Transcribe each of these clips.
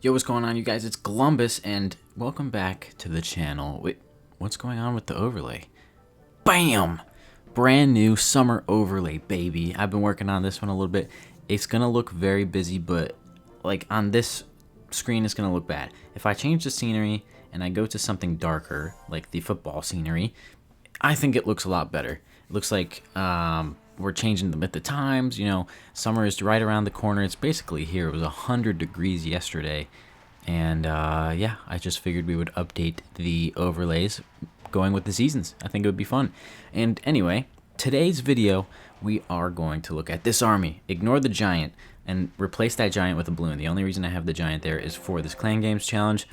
Yo, what's going on, you guys? It's Columbus, and welcome back to the channel. Wait, what's going on with the overlay? Bam! Brand new summer overlay, baby. I've been working on this one a little bit. It's gonna look very busy, but like on this screen, it's gonna look bad. If I change the scenery and I go to something darker, like the football scenery, I think it looks a lot better. It looks like we're changing them at the times. You know, summer is right around the corner. It's basically here. It was 100 degrees yesterday. And yeah, I just figured we would update the overlays going with the seasons. I think it would be fun. And anyway, today's video, we are going to look at this army. Ignore the giant and replace that giant with a balloon. The only reason I have the giant there is for this Clan Games challenge.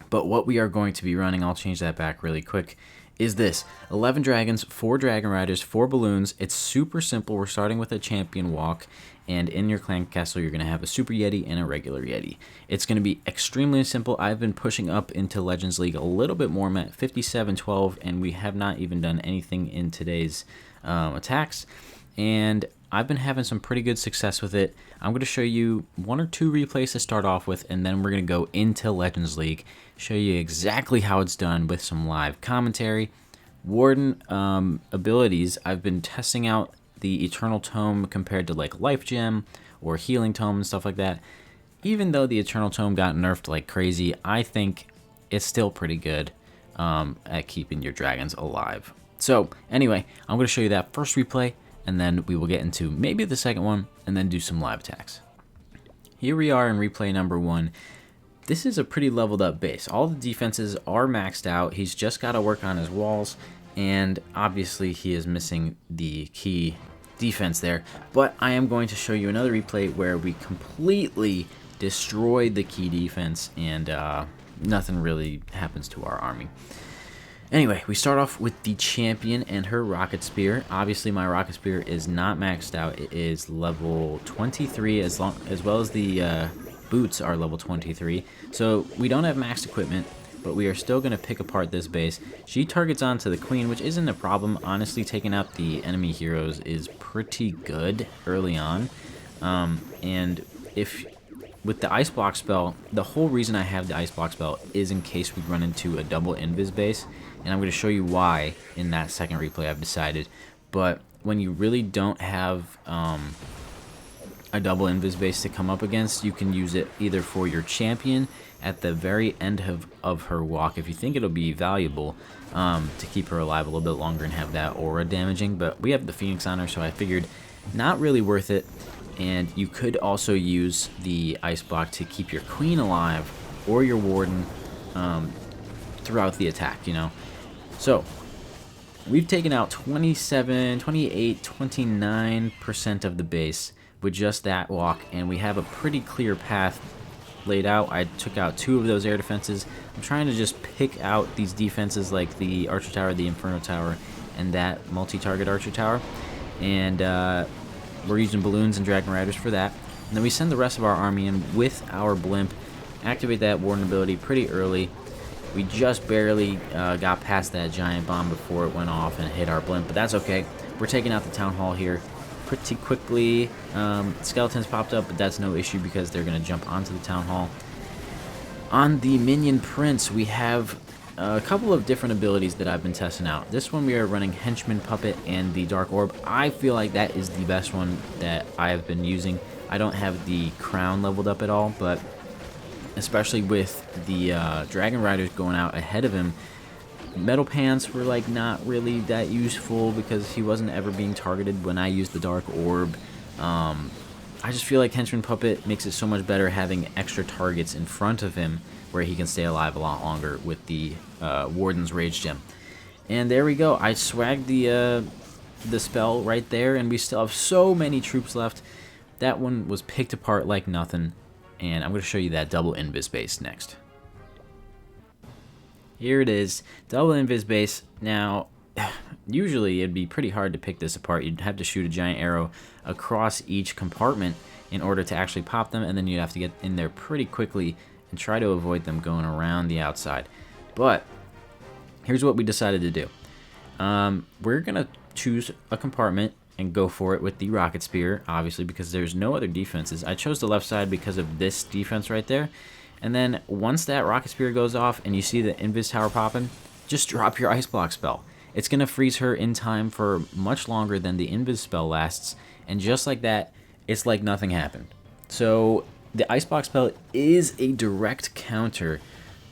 But what we are going to be running, I'll change that back really quick, is this. 11 dragons, 4 dragon riders, 4 balloons. It's super simple. We're starting with a champion walk, and in your clan castle, you're going to have a super yeti and a regular yeti. It's going to be extremely simple. I've been pushing up into Legends League a little bit more. I'm at 57-12, and we have not even done anything in today's attacks. And I've been having some pretty good success with it. I'm going to show you 1 or 2 replays to start off with, and then we're going to go into Legends League, show you exactly how it's done with some live commentary. Warden abilities, I've been testing out the Eternal Tome compared to like Life Gem or Healing Tome and stuff like that. Even though the Eternal Tome got nerfed like crazy, I think it's still pretty good at keeping your dragons alive. So anyway, I'm going to show you that first replay, and then we will get into maybe the second one, and then do some live attacks. Here we are in replay number 1. This is a pretty leveled up base. All the defenses are maxed out. He's just got to work on his walls, and obviously he is missing the key defense there. But I am going to show you another replay where we completely destroyed the key defense, and nothing really happens to our army. Anyway, we start off with the champion and her rocket spear. Obviously, my rocket spear is not maxed out. It is level 23, as well as the boots are level 23. So we don't have maxed equipment, but we are still going to pick apart this base. She targets onto the queen, which isn't a problem. Honestly, taking out the enemy heroes is pretty good early on. And if with the ice block spell, the whole reason I have the ice block spell is in case we run into a double invis base, and I'm going to show you why in that second replay I've decided. But when you really don't have a double invis base to come up against, you can use it either for your champion at the very end of her walk if you think it'll be valuable, to keep her alive a little bit longer and have that aura damaging. But we have the Phoenix on her, so I figured not really worth it. And you could also use the ice block to keep your queen alive or your warden throughout the attack, you know. So we've taken out 27, 28, 29% of the base with just that walk, and we have a pretty clear path laid out. I took out 2 of those air defenses. I'm trying to just pick out these defenses like the Archer Tower, the Inferno Tower, and that multi-target Archer Tower. And we're using balloons and dragon riders for that. And then we send the rest of our army in with our blimp, activate that warden ability pretty early. We just barely got past that giant bomb before it went off and hit our blimp, but that's okay. We're taking out the town hall here pretty quickly. Skeletons popped up, but that's no issue because they're going to jump onto the town hall. On the minion prince, we have a couple of different abilities that I've been testing out. This one we are running Henchman Puppet and the Dark Orb. I feel like that is the best one that I have been using. I don't have the crown leveled up at all, but especially with the Dragon Riders going out ahead of him, Metal Pants were like not really that useful because he wasn't ever being targeted when I used the Dark Orb. I just feel like Henchman Puppet makes it so much better having extra targets in front of him where he can stay alive a lot longer with the Warden's Rage Gem. And there we go. I swagged the spell right there, and we still have so many troops left. That one was picked apart like nothing, and I'm going to show you that double invis base next. Here it is, double invis base. Now, usually it'd be pretty hard to pick this apart. You'd have to shoot a giant arrow across each compartment in order to actually pop them, and then you'd have to get in there pretty quickly and try to avoid them going around the outside. But here's what we decided to do. We're going to choose a compartment and go for it with the Rocket Spear, obviously, because there's no other defenses. I chose the left side because of this defense right there. And then once that Rocket Spear goes off and you see the Invis Tower popping, just drop your Ice Block spell. It's going to freeze her in time for much longer than the Invis spell lasts. And just like that, it's like nothing happened. So the Ice Block spell is a direct counter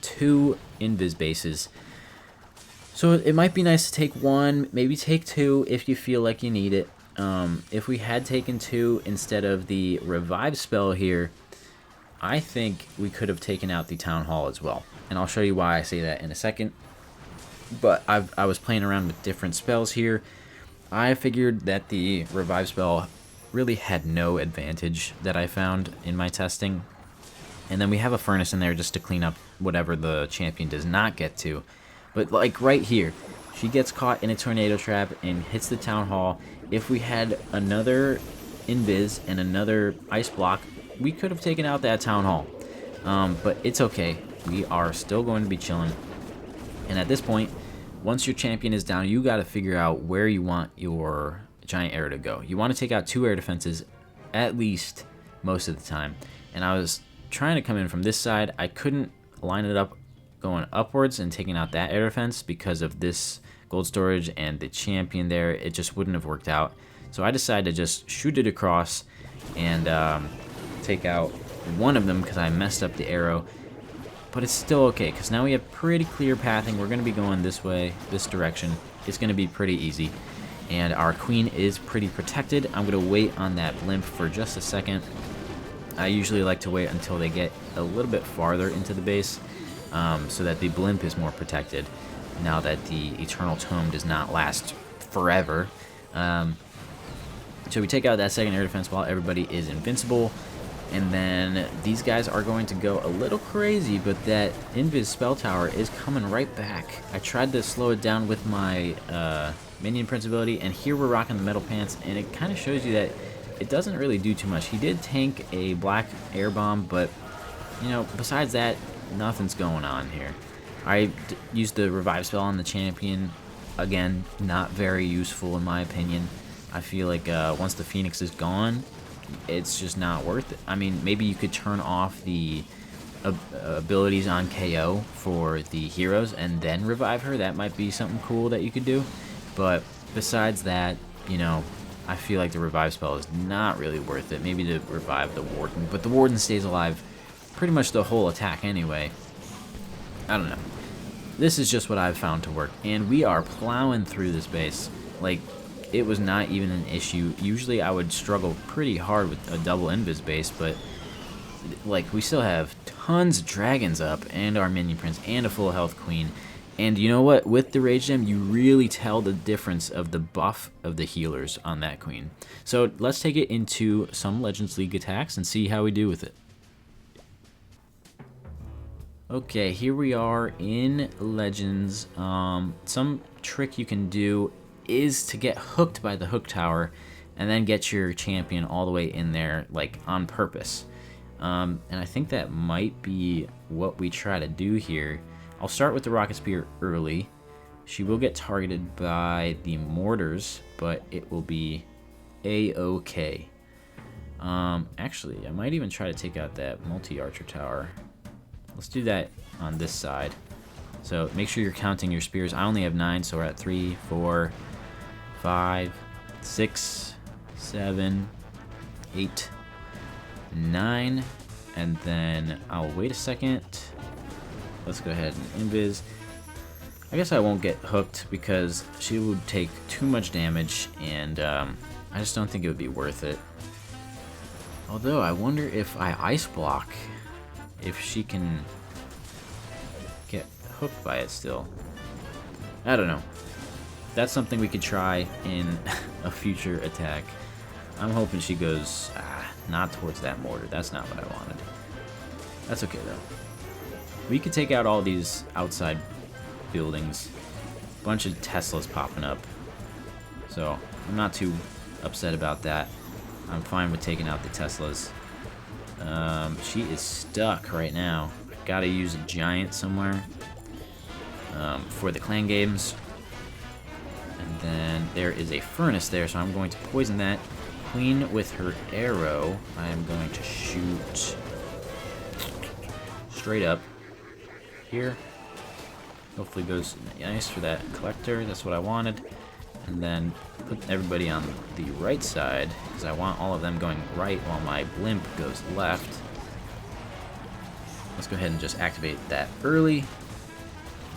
to Invis bases. So it might be nice to take one, maybe take two if you feel like you need it. If we had taken two instead of the Revive spell here, I think we could have taken out the Town Hall as well. And I'll show you why I say that in a second. But I was playing around with different spells here. I figured that the Revive spell really had no advantage that I found in my testing. And then we have a Furnace in there just to clean up whatever the champion does not get to. But like right here, she gets caught in a tornado trap and hits the Town Hall. If we had another Invis and another Ice Block, we could have taken out that Town Hall. But it's okay. We are still going to be chilling. And at this point, once your champion is down, you got to figure out where you want your giant arrow to go. You want to take out 2 air defenses at least most of the time. And I was trying to come in from this side. I couldn't line it up going upwards and taking out that air defense because of this gold storage and the champion there. It just wouldn't have worked out. So I decided to just shoot it across and take out one of them because I messed up the arrow. But it's still okay because now we have pretty clear pathing. We're going to be going this way, this direction. It's going to be pretty easy. And our queen is pretty protected. I'm going to wait on that blimp for just a second. I usually like to wait until they get a little bit farther into the base so that the blimp is more protected now that the Eternal Tome does not last forever. So we take out that second air defense while everybody is invincible. And then these guys are going to go a little crazy, but that Invis spell tower is coming right back. I tried to slow it down with my minion prince ability, and here we're rocking the metal pants, and it kind of shows you that it doesn't really do too much. He did tank a black air bomb, but you know, besides that, nothing's going on here. I used the revive spell on the champion. Again, not very useful in my opinion. I feel like once the Phoenix is gone, it's just not worth it. I mean, maybe you could turn off the abilities on KO for the heroes and then revive her. That might be something cool that you could do. But besides that, you know, I feel like the revive spell is not really worth it. Maybe to revive the Warden, but the Warden stays alive pretty much the whole attack anyway. I don't know. This is just what I've found to work, and we are plowing through this base. Like, it was not even an issue. Usually I would struggle pretty hard with a double invis base, but like, we still have tons of dragons up and our minion prince and a full health queen. And you know what? With the rage gem, you really tell the difference of the buff of the healers on that queen. So let's take it into some Legends League attacks and see how we do with it. Okay, here we are in Legends. Some trick you can do is to get hooked by the hook tower and then get your champion all the way in there, like, on purpose. And I think that might be what we try to do here. I'll start with the Rocket Spear early. She will get targeted by the mortars, but it will be a-okay. Actually, I might even try to take out that multi-archer tower. Let's do that on this side. So make sure you're counting your spears. I only have 9, so we're at 3, 4, 5, 6, 7, 8, 9, and then I'll wait a second. Let's go ahead and invis. I guess I won't get hooked because she would take too much damage, and I just don't think it would be worth it. Although I wonder if I ice block, if she can get hooked by it still. I don't know. That's something we could try in a future attack. I'm hoping she goes not towards that mortar. That's not what I wanted. That's okay though. We could take out all these outside buildings. Bunch of Teslas popping up. So I'm not too upset about that. I'm fine with taking out the Teslas. She is stuck right now. Gotta use a giant somewhere for the clan games. And then there is a furnace there, so I'm going to poison that. Queen with her arrow, I am going to shoot straight up here. Hopefully goes nice for that collector. That's what I wanted. And then put everybody on the right side, because I want all of them going right while my blimp goes left. Let's go ahead and just activate that early.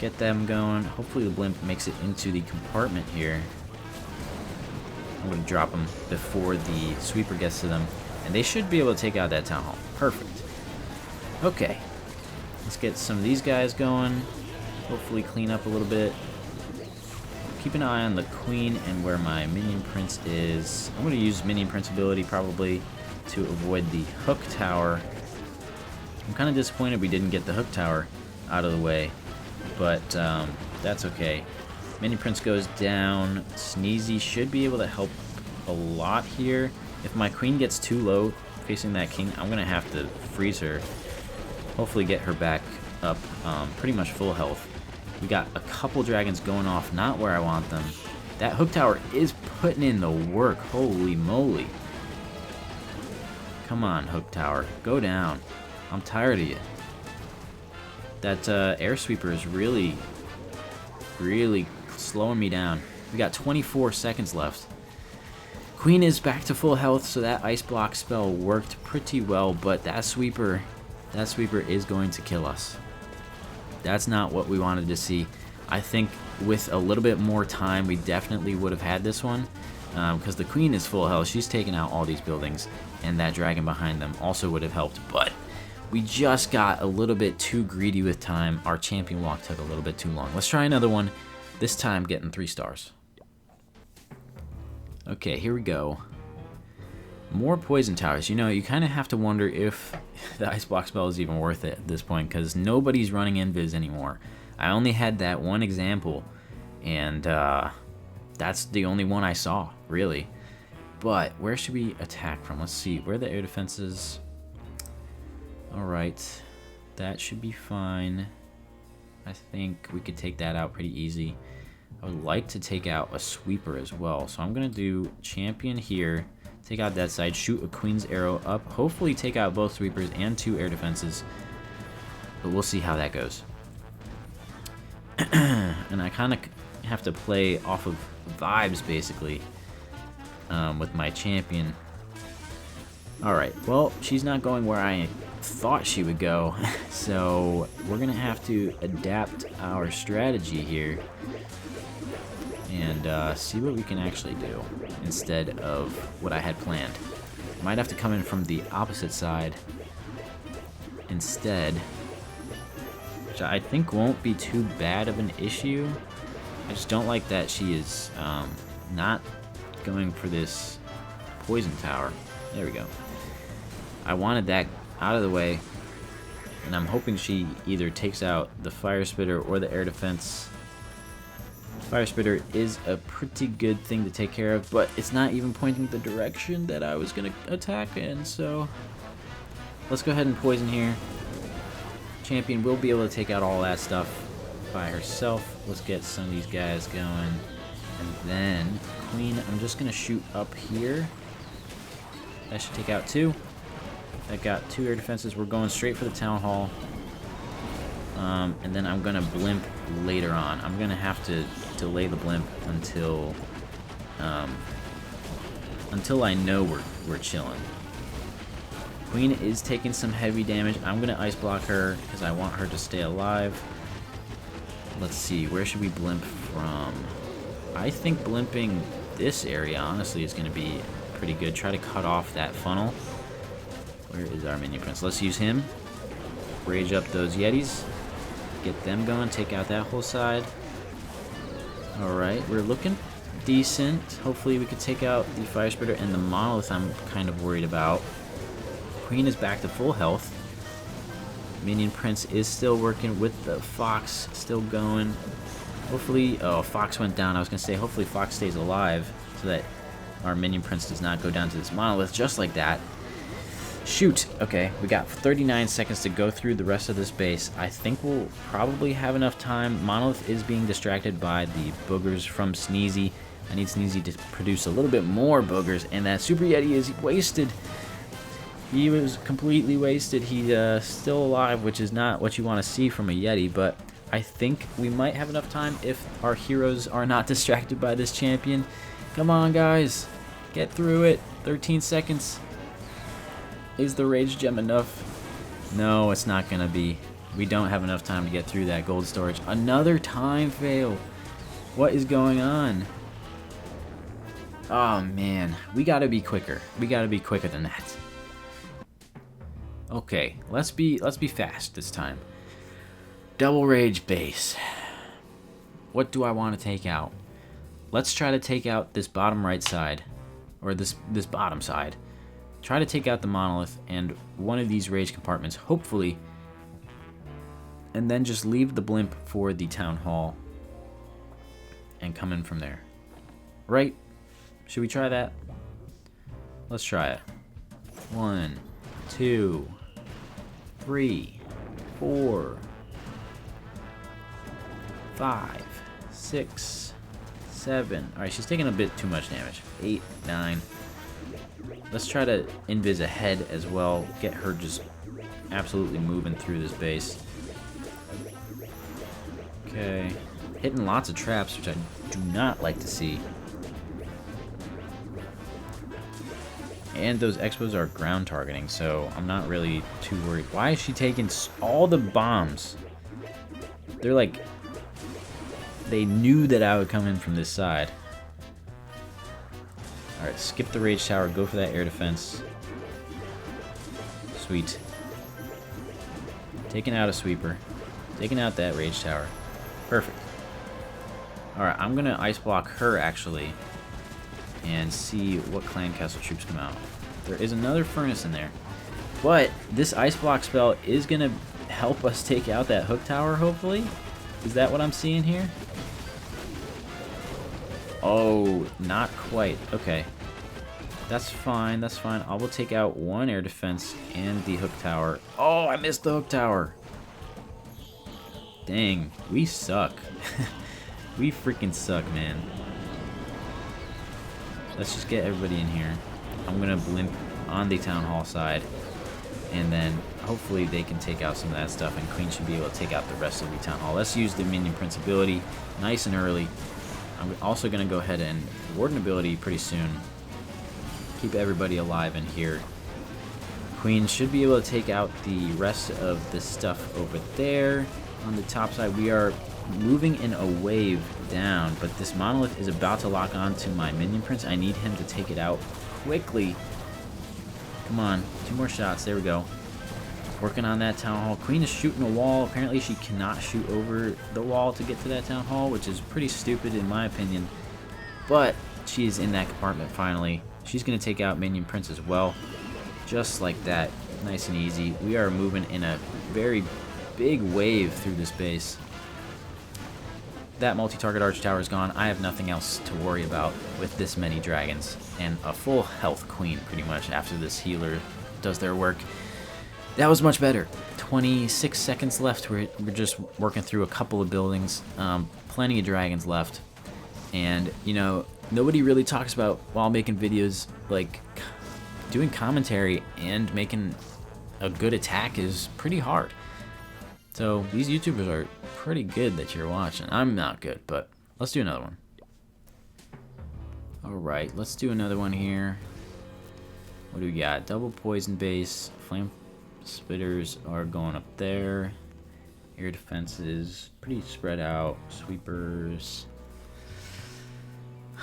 Get them going. Hopefully the blimp makes it into the compartment here. I'm going to drop them before the sweeper gets to them. And they should be able to take out that town hall. Perfect. Okay. Let's get some of these guys going. Hopefully clean up a little bit. Keep an eye on the queen and where my minion prince is. I'm going to use minion prince ability probably to avoid the hook tower. I'm kind of disappointed we didn't get the hook tower out of the way. But that's okay. Minion Prince goes down. Sneezy should be able to help a lot here. If my queen gets too low facing that king, I'm going to have to freeze her. Hopefully get her back up pretty much full health. We got a couple dragons going off, not where I want them. That hook tower is putting in the work. Holy moly. Come on, hook tower. Go down. I'm tired of you. That air sweeper is really slowing me down. We got 24 seconds left. Queen is back to full health, so that ice block spell worked pretty well, but that sweeper is going to kill us. That's not what we wanted to see. I think with a little bit more time, we definitely would have had this one, because the queen is full health. She's taken out all these buildings, and that dragon behind them also would have helped, but we just got a little bit too greedy with time. Our champion walk took a little bit too long. Let's try another one, this time getting 3 stars. Okay, here we go. More poison towers. You know, you kind of have to wonder if the ice block spell is even worth it at this point, because nobody's running invis anymore. I only had that one example, and that's the only one I saw, really. But where should we attack from? Let's see. Where are the air defenses? Alright, that should be fine. I think we could take that out pretty easy. I would like to take out a sweeper as well, so I'm going to do champion here, take out that side, shoot a queen's arrow up, hopefully take out both sweepers and 2 air defenses, but we'll see how that goes. And I kind of have to play off of vibes, basically, with my champion. Alright, well, she's not going where I thought she would go, so we're gonna have to adapt our strategy here and see what we can actually do instead of what I had planned. Might have to come in from the opposite side instead, which I think won't be too bad of an issue. I just don't like that she is not going for this poison tower. There we go. I wanted that out of the way, and I'm hoping she either takes out the fire spitter or the air defense. Fire spitter is a pretty good thing to take care of, but it's not even pointing the direction that I was gonna attack in, so let's go ahead and poison here. Champion will be able to take out all that stuff by herself. Let's get some of these guys going, and then queen, I'm just gonna shoot up here. That should take out 2. That got 2 air defenses. We're going straight for the town hall. And then I'm going to blimp later on. I'm going to have to delay the blimp until I know we're chilling. Queen is taking some heavy damage. I'm going to ice block her because I want her to stay alive. Let's see. Where should we blimp from? I think blimping this area, honestly, is going to be pretty good. Try to cut off that funnel. Where is our minion prince? Let's use him. Rage up those yetis. Get them going. Take out that whole side. Alright, we're looking decent. Hopefully we could take out the fire spitter and the monolith I'm kind of worried about. Queen is back to full health. Minion prince is still working with the fox still going. Hopefully, oh, fox went down. I was going to say hopefully fox stays alive so that our minion prince does not go down to this monolith just like that. Shoot! Okay, we got 39 seconds to go through the rest of this base. I think we'll probably have enough time. Monolith is being distracted by the boogers from Sneezy. I need Sneezy to produce a little bit more boogers, and that Super Yeti is wasted. He was completely wasted. He's still alive, which is not what you want to see from a Yeti, but I think we might have enough time if our heroes are not distracted by this champion. Come on, guys. Get through it. 13 seconds. Is the Rage Gem enough? No, it's not going to be. We don't have enough time to get through that gold storage. Another time fail. What is going on? Oh, man. We got to be quicker. We got to be quicker than that. Okay, let's be fast this time. Double Rage base. What do I want to take out? Let's try to take out this bottom right side, or this bottom side. Try to take out the Monolith and one of these Rage compartments, hopefully, and then just leave the Blimp for the Town Hall and come in from there. Right? Should we try that? Let's try it. 1, 2, 3, 4, 5, 6, 7. Alright, she's taking a bit too much damage. 8, 9. Let's try to invis ahead as well. Get her just absolutely moving through this base. Okay. Hitting lots of traps, which I do not like to see. And those expos are ground targeting, so I'm not really too worried. Why is she taking all the bombs? They're like... They knew that I would come in from this side. Alright, skip the Rage Tower, go for that air defense. Sweet. Taking out a sweeper. Taking out that Rage Tower. Perfect. Alright, I'm gonna ice block her actually. And see what Clan Castle troops come out. There is another furnace in there. But this ice block spell is gonna help us take out that hook tower, hopefully. Is that what I'm seeing here? Oh, not quite. Okay. That's fine, that's fine. I will take out one air defense and the hook tower. Oh, I missed the hook tower. Dang, we suck. We freaking suck, man. Let's just get everybody in here. I'm gonna blimp on the Town Hall side. And then hopefully they can take out some of that stuff, and Queen should be able to take out the rest of the Town Hall. Let's use the Minion Prince ability nice and early. I'm also going to go ahead and Warden ability pretty soon. Keep everybody alive in here. Queen should be able to take out the rest of the stuff over there. On the top side, we are moving in a wave down, but this Monolith is about to lock on to my Minion Prince. I need him to take it out quickly. Come on, 2 more shots. There we go. Working on that Town Hall. Queen is shooting a wall. Apparently she cannot shoot over the wall to get to that Town Hall, which is pretty stupid in my opinion. But she is in that compartment finally. She's going to take out Minion Prince as well. Just like that. Nice and easy. We are moving in a very big wave through this base. That multi-target arch tower is gone. I have nothing else to worry about with this many dragons. And a full health Queen pretty much after this healer does their work. That was much better. 26 seconds left. We're just working through a couple of buildings. Plenty of dragons left. And, you know, nobody really talks about, while making videos, like, doing commentary and making a good attack is pretty hard. So, these YouTubers are pretty good that you're watching. I'm not good, but let's do another one. Alright, let's do another one here. What do we got? Double poison base, flame spitters are going up there. Air defenses, pretty spread out. Sweepers.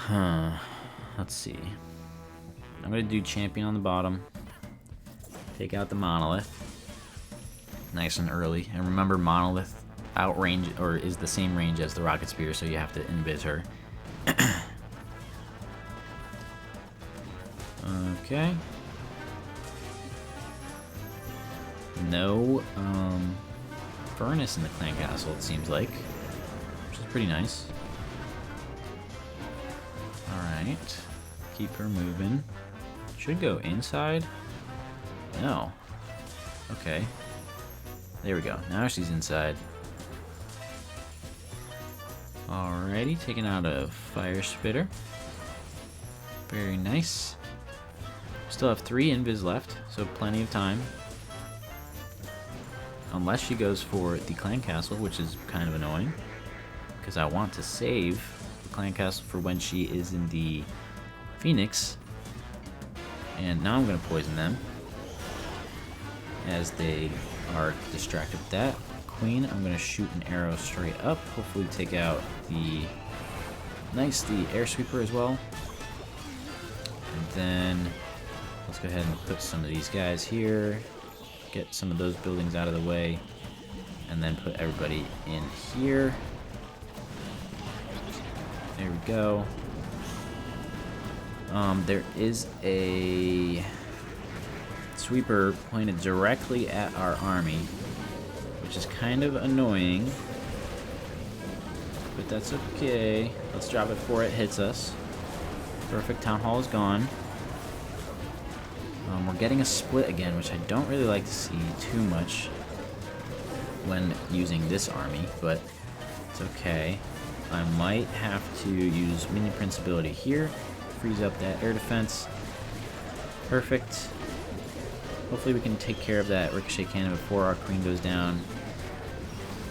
Let's see. I'm gonna do champion on the bottom. Take out the Monolith. Nice and early. And remember, Monolith outrange or is the same range as the Rocket Spear, so you have to invis her. Okay. No furnace in the Clan Castle, it seems like, which is pretty nice. Alright, keep her moving. Should go inside. No. Okay. There we go. Now she's inside. Alrighty, taking out a fire spitter. Very nice. Still have 3 invis left, so plenty of time. Unless she goes for the clan castle, which is kind of annoying. Because I want to save the clan castle for when she is in the Phoenix. And now I'm going to poison them. As they are distracted with that. Queen, I'm going to shoot an arrow straight up. Hopefully take out the air sweeper as well. And then let's go ahead and put some of these guys here. Get some of those buildings out of the way. And then put everybody in here. There we go. There is a sweeper pointed directly at our army, which is kind of annoying, but that's okay. Let's drop it before it hits us. Perfect. Town hall is gone. We're getting a split again, which I don't really like to see too much when using this army, but it's okay. I might have to use Minion Prince ability here. Freeze up that air defense. Perfect. Hopefully we can take care of that ricochet cannon before our queen goes down.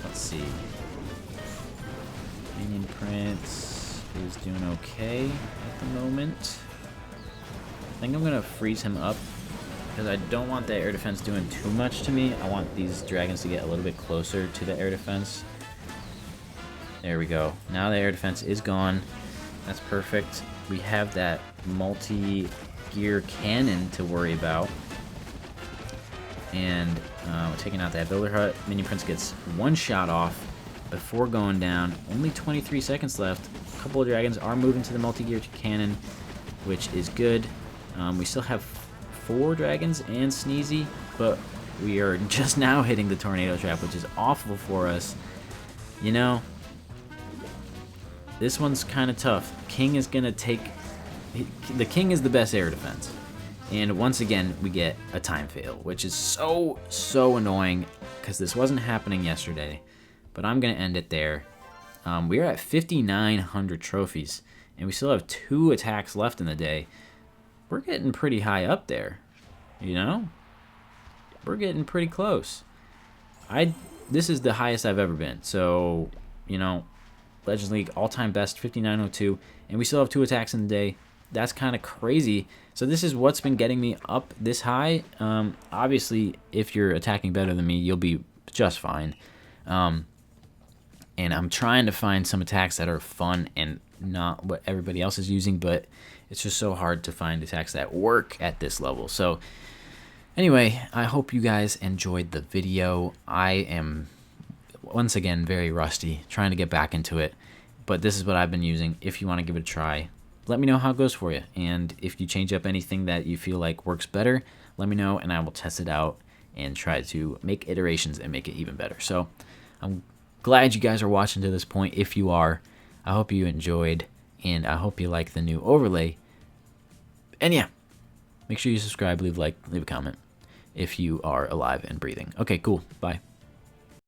Let's see. Minion Prince is doing okay at the moment. I think I'm going to freeze him up because I don't want that air defense doing too much to me. I want these dragons to get a little bit closer to the air defense. There we go. Now the air defense is gone. That's perfect. We have that multi-gear cannon to worry about. And we're taking out that builder hut. Minion Prince gets 1 shot off before going down. Only 23 seconds left. A couple of dragons are moving to the multi-gear cannon, which is good. We still have 4 dragons and Sneezy, but we are just now hitting the tornado trap, which is awful for us. You know, this one's kind of tough. King is going to take... The King is the best air defense. And once again, we get a time fail, which is so annoying because this wasn't happening yesterday. But I'm going to end it there. We are at 5,900 trophies, and we still have 2 attacks left in the day. We're getting pretty high up there, you know? We're getting pretty close. This is the highest I've ever been. So, you know, Legends League all-time best, 5,902, and we still have 2 attacks in the day. That's kind of crazy. So this is what's been getting me up this high. Obviously, if you're attacking better than me, you'll be just fine. And I'm trying to find some attacks that are fun and not what everybody else is using, but it's just so hard to find attacks that work at this level. So anyway, I hope you guys enjoyed the video. I am, once again, very rusty, trying to get back into it, but this is what I've been using. If you want to give it a try, let me know how it goes for you. And if you change up anything that you feel like works better, let me know and I will test it out and try to make iterations and make it even better. So I'm glad you guys are watching to this point. If you are, I hope you enjoyed and I hope you like the new overlay. And yeah, make sure you subscribe, leave a like, leave a comment if you are alive and breathing. Okay, cool. Bye.